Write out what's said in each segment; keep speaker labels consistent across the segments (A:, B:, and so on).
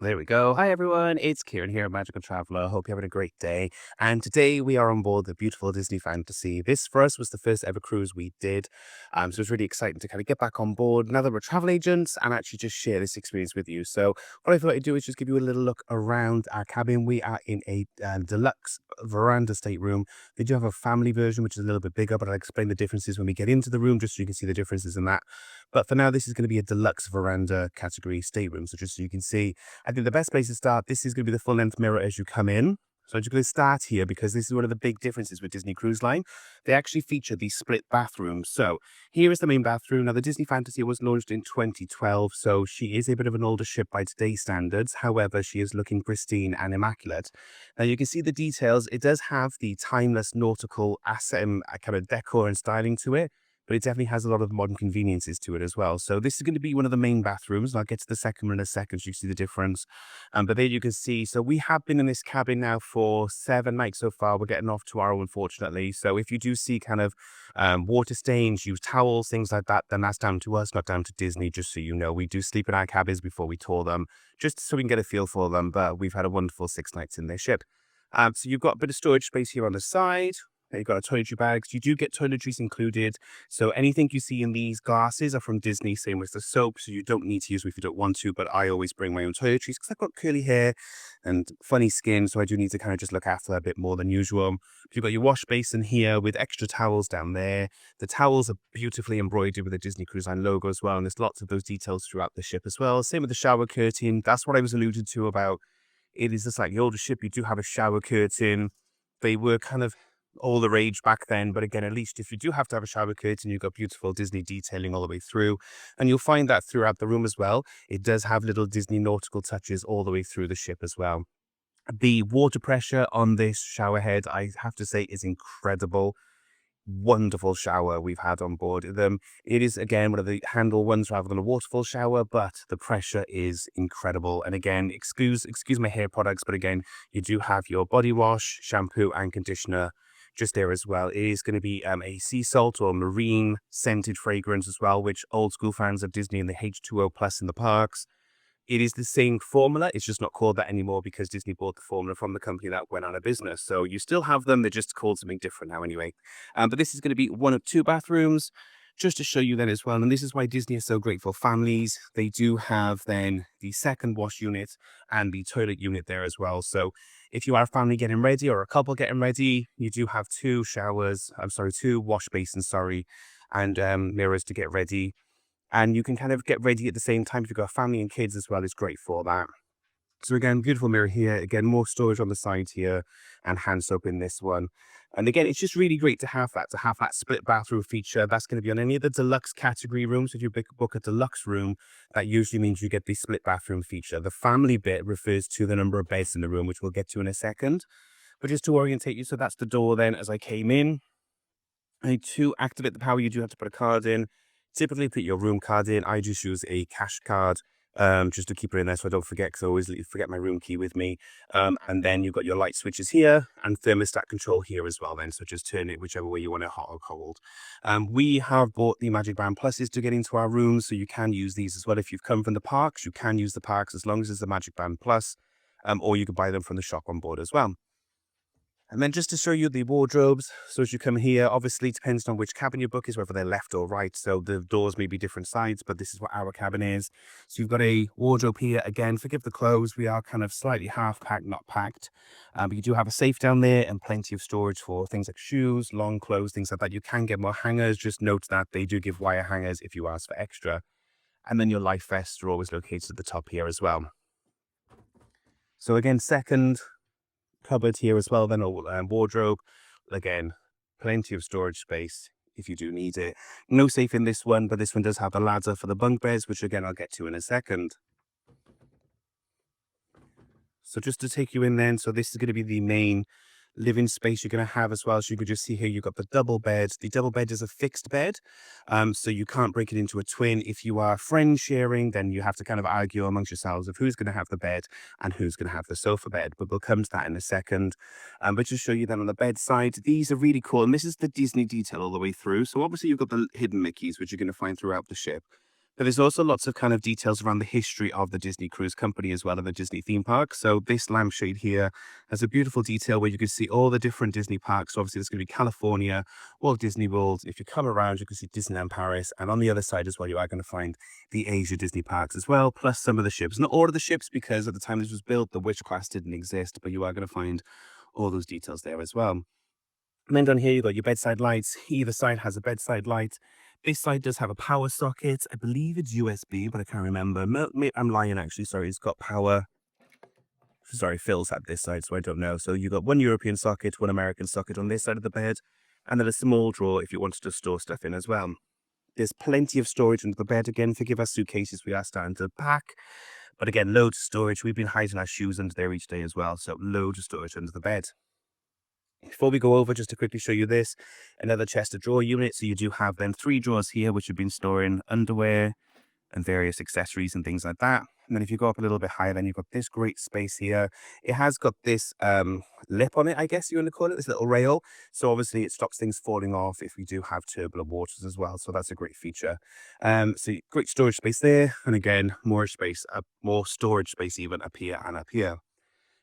A: There we go. Hi, everyone. It's Kieran here, Magical Traveler. Hope you're having a great day. And today we are on board the beautiful Disney Fantasy. This for us was the first ever cruise we did. So it's really exciting to kind of get back on board now that we're travel agents and actually just share this experience with you. So what I thought I'd do is just give you a little look around our cabin. We are in a deluxe veranda stateroom. They do have a family version, which is a little bit bigger, but I'll explain the differences when we get into the room, just so you can see the differences in that. But for now, this is going to be a deluxe veranda category stateroom. So just so you can see, I think the best place to start, this is going to be the full length mirror as you come in. So I'm just going to start here because this is one of the big differences with Disney Cruise Line. They actually feature these split bathrooms. So here is the main bathroom. Now, the Disney Fantasy was launched in 2012, so she is a bit of an older ship by today's standards. However, she is looking pristine and immaculate. Now, you can see the details. It does have the timeless nautical asset, kind of decor and styling to it, but it definitely has a lot of modern conveniences to it as well. So this is going to be one of the main bathrooms, and I'll get to the second one in a second so you can see the difference. But there you can see, so we have been in this cabin now for 7 nights so far. We're getting off tomorrow, unfortunately. So if you do see kind of water stains, used towels, things like that, then that's down to us, not down to Disney, just so you know. We do sleep in our cabins before we tour them, just so we can get a feel for them. But we've had a wonderful 6 nights in their ship. So you've got a bit of storage space here on the side. You've got toiletry bags. You do get toiletries included. So anything you see in these glasses are from Disney, same with the soap. So you don't need to use them if you don't want to, but I always bring my own toiletries because I've got curly hair and funny skin. So I do need to kind of just look after that a bit more than usual. You've got your wash basin here with extra towels down there. The towels are beautifully embroidered with the Disney Cruise Line logo as well. And there's lots of those details throughout the ship as well. Same with the shower curtain. That's what I was alluded to about. It is just like the older ship, you do have a shower curtain. They were kind of all the rage back then. But again, at least if you do have to have a shower curtain, you've got beautiful Disney detailing all the way through. And you'll find that throughout the room as well. It does have little Disney nautical touches all the way through the ship as well. The water pressure on this shower head, I have to say, is incredible. Wonderful shower we've had on board them. It is, again, one of the handle ones rather than a waterfall shower, but the pressure is incredible. And again, excuse my hair products, but again, you do have your body wash, shampoo, and conditioner just there as well. It is going to be a sea salt or marine scented fragrance as well, which old school fans of Disney and the H2O Plus in the parks. It is the same formula. It's just not called that anymore because Disney bought the formula from the company that went out of business. So you still have them. They're just called something different now anyway. But this is going to be one of 2 bathrooms, just to show you then as well. And this is why Disney is so great for families. They do have then the second wash unit and the toilet unit there as well. So if you are a family getting ready or a couple getting ready, you do have 2 2 wash basins, and mirrors to get ready. And you can kind of get ready at the same time if you've got a family and kids as well. It's great for that. So again, beautiful mirror here. Again, more storage on the side here and hand soap in this one. And again, it's just really great to have that split bathroom feature. That's going to be on any of the deluxe category rooms. If you book a deluxe room, that usually means you get the split bathroom feature. The family bit refers to the number of beds in the room, which we'll get to in a second. But just to orientate you, so that's the door then as I came in. And to activate the power, you do have to put a card in. Typically, put your room card in. I just use a cash card just to keep it in there so I don't forget, because I always forget my room key with me. And then you've got your light switches here and thermostat control here as well then. So just turn it whichever way you want it, hot or cold. We have bought the Magic Band Pluses to get into our rooms, so you can use these as well. If you've come from the parks, you can use the parks as long as it's the Magic Band Plus, or you can buy them from the shop on board as well. And then just to show you the wardrobes, so as you come here, obviously it depends on which cabin you book is, whether they're left or right. So the doors may be different sides, but this is what our cabin is. So you've got a wardrobe here. Again, forgive the clothes. We are kind of slightly half packed, not packed. But you do have a safe down there and plenty of storage for things like shoes, long clothes, things like that. You can get more hangers. Just note that they do give wire hangers if you ask for extra. And then your life vests are always located at the top here as well. So again, second cupboard here as well, then, or wardrobe. Again, plenty of storage space if you do need it. No safe in this one, but this one does have a ladder for the bunk beds, which again I'll get to in a second. So just to take you in then, so this is going to be the main living space you're going to have as well. So you could just see here, you've got the double bed. The double bed is a fixed bed, so you can't break it into a twin. If you are friend sharing, then you have to kind of argue amongst yourselves of who's going to have the bed and who's going to have the sofa bed. But we'll come to that in a second. But just show you then on the bed side, these are really cool. And this is the Disney detail all the way through. So obviously you've got the hidden Mickeys, which you're going to find throughout the ship. But there's also lots of kind of details around the history of the Disney Cruise Company as well and the Disney theme park. So this lampshade here has a beautiful detail where you can see all the different Disney parks. So obviously there's going to be California, Walt Disney World. If you come around, you can see Disneyland Paris. And on the other side as well, you are going to find the Asia Disney parks as well, plus some of the ships. Not all of the ships, because at the time this was built, the Witch class didn't exist, but you are going to find all those details there as well. And then down here, you've got your bedside lights. Either side has a bedside light. This side does have a power socket. I believe it's USB, but I can't remember. I'm lying, actually. Sorry, it's got power. Sorry, Phil's at this side, so I don't know. So you've got one European socket, one American socket on this side of the bed, and then a small drawer if you wanted to store stuff in as well. There's plenty of storage under the bed. Again, forgive our suitcases, we are starting to pack. But again, loads of storage. We've been hiding our shoes under there each day as well, so loads of storage under the bed. Before we go over, just to quickly show you this, another chest of drawer unit. So you do have then 3 drawers here, which have been storing underwear and various accessories and things like that. And then if you go up a little bit higher, then you've got this great space here. It has got this lip on it, I guess you want to call it, this little rail. So obviously it stops things falling off if we do have turbulent waters as well. So that's a great feature. So great storage space there. And again, more space, more storage space even up here and up here.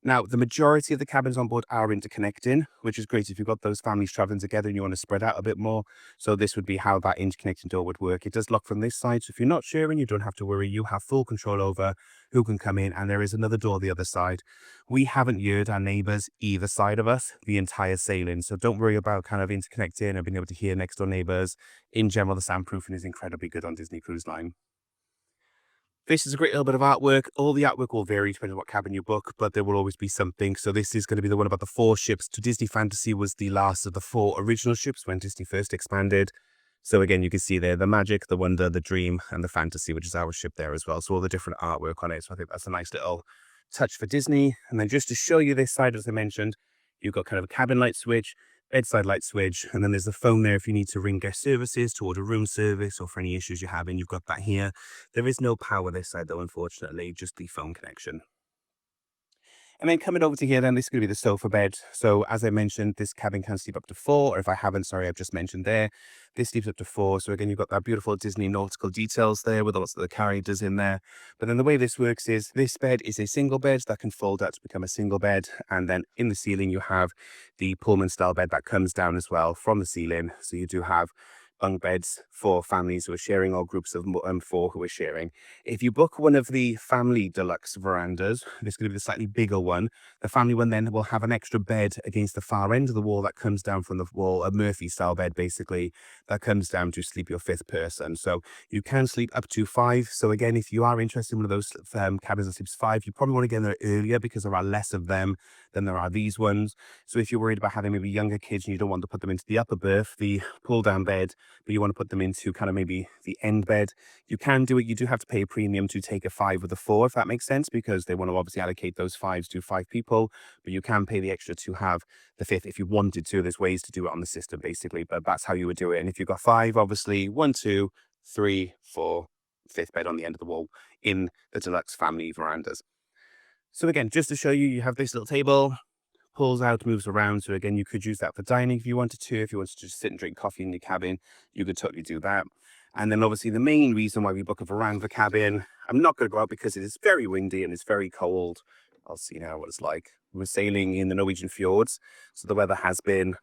A: Now, the majority of the cabins on board are interconnecting, which is great if you've got those families traveling together and you want to spread out a bit more. So this would be how that interconnecting door would work. It does lock from this side, so if you're not sharing, you don't have to worry. You have full control over who can come in, and there is another door the other side. We haven't heard our neighbours either side of us the entire sailing, so don't worry about kind of interconnecting and being able to hear next door neighbours. In general, the soundproofing is incredibly good on Disney Cruise Line. This is a great little bit of artwork. All the artwork will vary depending on what cabin you book, but there will always be something. So this is going to be the one about the 4 ships. To Disney Fantasy was the last of the 4 original ships when Disney first expanded. So again, you can see there the Magic, the Wonder, the Dream, and the Fantasy, which is our ship there as well. So all the different artwork on it. So I think that's a nice little touch for Disney. And then just to show you this side, as I mentioned, you've got kind of a cabin light switch, bedside light switch, and then there's the phone there if you need to ring guest services to order room service or for any issues you're having. You've got that here. There is no power this side though, unfortunately, just the phone connection. And then coming over to here, then this is going to be the sofa bed. So as I mentioned, this cabin can sleep up to 4, or if I haven't, sorry, I've just mentioned there, this sleeps up to 4. So again, you've got that beautiful Disney nautical details there with lots of the characters in there. But then the way this works is this bed is a single bed that can fold out to become a single bed. And then in the ceiling, you have the Pullman style bed that comes down as well from the ceiling. So you do have bunk beds for families who are sharing or groups of 4 who are sharing. If you book one of the family deluxe verandas, this is going to be the slightly bigger one. The family one then will have an extra bed against the far end of the wall that comes down from the wall, a Murphy style bed basically, that comes down to sleep your 5th person. So you can sleep up to 5. So again, if you are interested in one of those cabins that sleeps 5, you probably want to get there earlier because there are less of them than there are these ones. So if you're worried about having maybe younger kids and you don't want to put them into the upper berth, the pull down bed, but you want to put them into kind of maybe the end bed, you can do it. You do have to pay a premium to take a 5 with a 4, if that makes sense, because they want to obviously allocate those 5s to 5 people, but you can pay the extra to have the 5th if you wanted to. There's ways to do it on the system basically, but that's how you would do it. And if you've got 5, obviously 1, 2, 3, 4, 5th bed on the end of the wall in the deluxe family verandas. So again, just to show you, you have this little table, pulls out, moves around. So again, you could use that for dining if you wanted to. If you wanted to just sit and drink coffee in your cabin, you could totally do that. And then obviously the main reason why we book a veranda cabin, I'm not going to go out because it is very windy and it's very cold. I'll see now what it's like. We're sailing in the Norwegian fjords, so the weather has been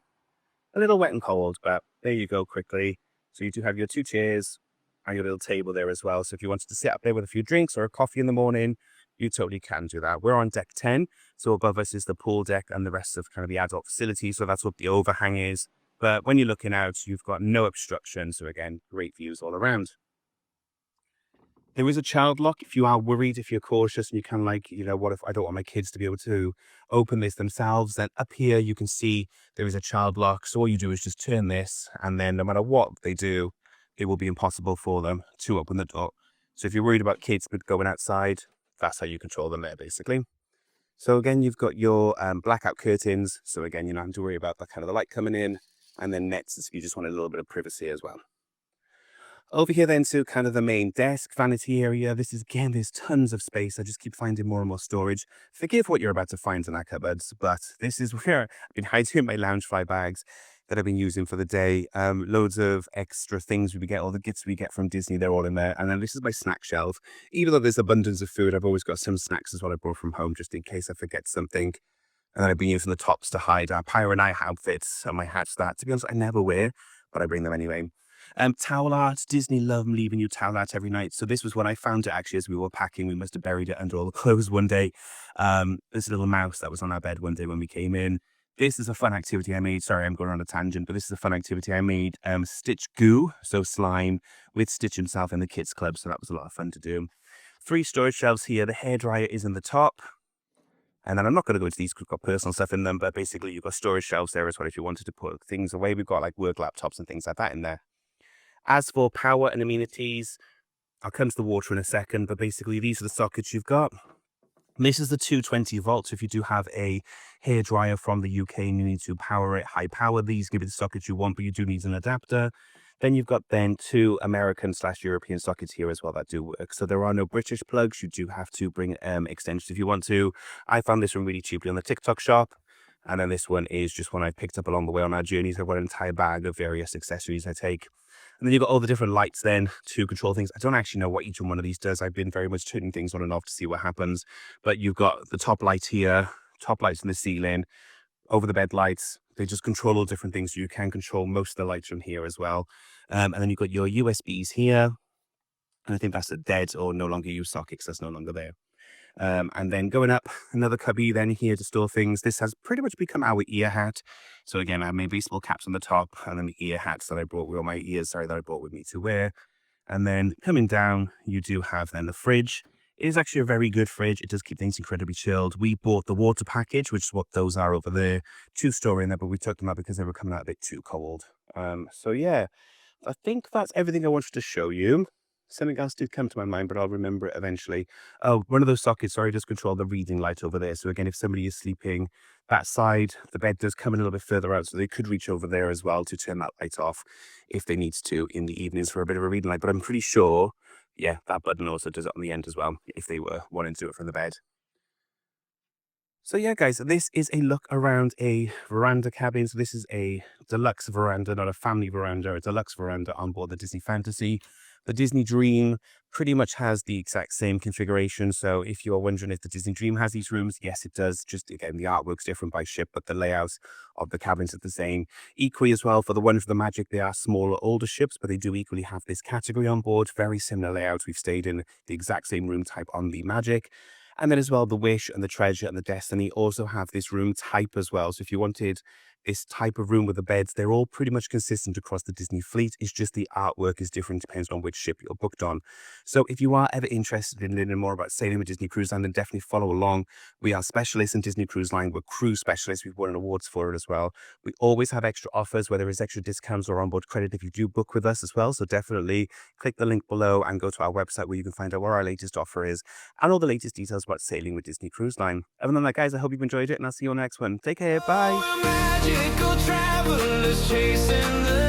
A: a little wet and cold, but there you go quickly. So you do have your 2 chairs and your little table there as well. So if you wanted to sit up there with a few drinks or a coffee in the morning, you totally can do that. We're on deck 10, so above us is the pool deck and the rest of kind of the adult facility. So that's what the overhang is. But when you're looking out, you've got no obstruction. So again, great views all around. There is a child lock if you are worried, if you're cautious and you can like, what if I don't want my kids to be able to open this themselves? Then up here, you can see there is a child lock. So all you do is just turn this, and then no matter what they do, it will be impossible for them to open the door. So if you're worried about kids going outside, that's how you control them there, basically. So again, you've got your blackout curtains. So again, you don't have to worry about the kind of the light coming in, and then nets if you just want a little bit of privacy as well. Over here then to kind of the main desk, vanity area. This is, again, there's tons of space. I just keep finding more and more storage. Forgive what you're about to find in our cupboards, but this is where I've been hiding my Loungefly bags. that I've been using for the day. Loads of extra things we get, all the gifts we get from Disney, they're all in there. And then this is my snack shelf. Even though there's abundance of food, I've always got some snacks as well I brought from home, just in case I forget something. And then I've been using the tops to hide our Pyro and I outfits and my hats that, to be honest, I never wear, but I bring them anyway. Towel art. Disney love leaving you towel art every night. So this was when I found it actually as we were packing. We must have buried it under all the clothes one day. This little mouse that was on our bed one day when we came in. This is a fun activity I made. Sorry, I'm going on a tangent, but this is a fun activity I made. Stitch goo, so slime, with Stitch himself in the kids club. So that was a lot of fun to do. 3 storage shelves here. The hairdryer is in the top. And then I'm not going to go into these because we've got personal stuff in them, but basically you've got storage shelves there as well if you wanted to put things away. We've got like work laptops and things like that in there. As for power and amenities, I'll come to the water in a second, but basically these are the sockets you've got. This is the 220 volts. If you do have a hairdryer from the UK and you need to power it, high power these, give it the sockets you want, but you do need an adapter. Then you've got 2 American/European sockets here as well that do work. So there are no British plugs. You do have to bring extensions if you want to. I found this one really cheaply on the TikTok shop. And then this one is just one I picked up along the way on our journeys. I've got an entire bag of various accessories I take. And then you've got all the different lights then to control things. I don't actually know what each one of these does. I've been very much turning things on and off to see what happens. But you've got the top light here, top lights in the ceiling, over the bed lights. They just control all different things. You can control most of the lights from here as well. And then you've got your USBs here. And I think that's a dead or no longer used socket because that's no longer there. And then going up, another cubby then here to store things. This has pretty much become our ear hat. So again, I have my baseball caps on the top and then the ear hats that I brought with my ears, that I brought with me to wear. And then coming down, you do have then the fridge. It is actually a very good fridge. It does keep things incredibly chilled. We bought the water package, which is what those are over there, 2 store in there, but we took them out because they were coming out a bit too cold. So yeah, I think that's everything I wanted to show you. Something else did come to my mind, but I'll remember it eventually. Oh, one of those sockets, sorry, does control the reading light over there. So again, if somebody is sleeping that side, the bed does come a little bit further out, so they could reach over there as well to turn that light off if they need to in the evenings for a bit of a reading light. But I'm pretty sure, yeah, that button also does it on the end as well, if they were wanting to do it from the bed. So yeah, guys, this is a look around a veranda cabin. So this is a deluxe veranda, not a family veranda, a deluxe veranda on board the Disney Fantasy. The Disney Dream pretty much has the exact same configuration. So if you're wondering if the Disney Dream has these rooms, yes, it does. Just again, the artwork's different by ship, but the layouts of the cabins are the same. Equally as well, for the one for the Magic, they are smaller, older ships, but they do equally have this category on board. Very similar layouts. We've stayed in the exact same room type on the Magic. And then as well, the Wish and the Treasure and the Destiny also have this room type as well. So if you wanted this type of room with the beds, they're all pretty much consistent across the Disney fleet. It's just the artwork is different, depends on which ship you're booked on. So if you are ever interested in learning more about sailing with Disney Cruise Line, then definitely follow along. We are specialists in Disney Cruise Line. We're cruise specialists. We've won awards for it as well. We always have extra offers, whether it's extra discounts or onboard credit if you do book with us as well. So definitely click the link below and go to our website where you can find out what our latest offer is and all the latest details about sailing with Disney Cruise Line. Other than that, guys, I hope you've enjoyed it and I'll see you on the next one. Take care. Bye.
B: Magical travelers chasing the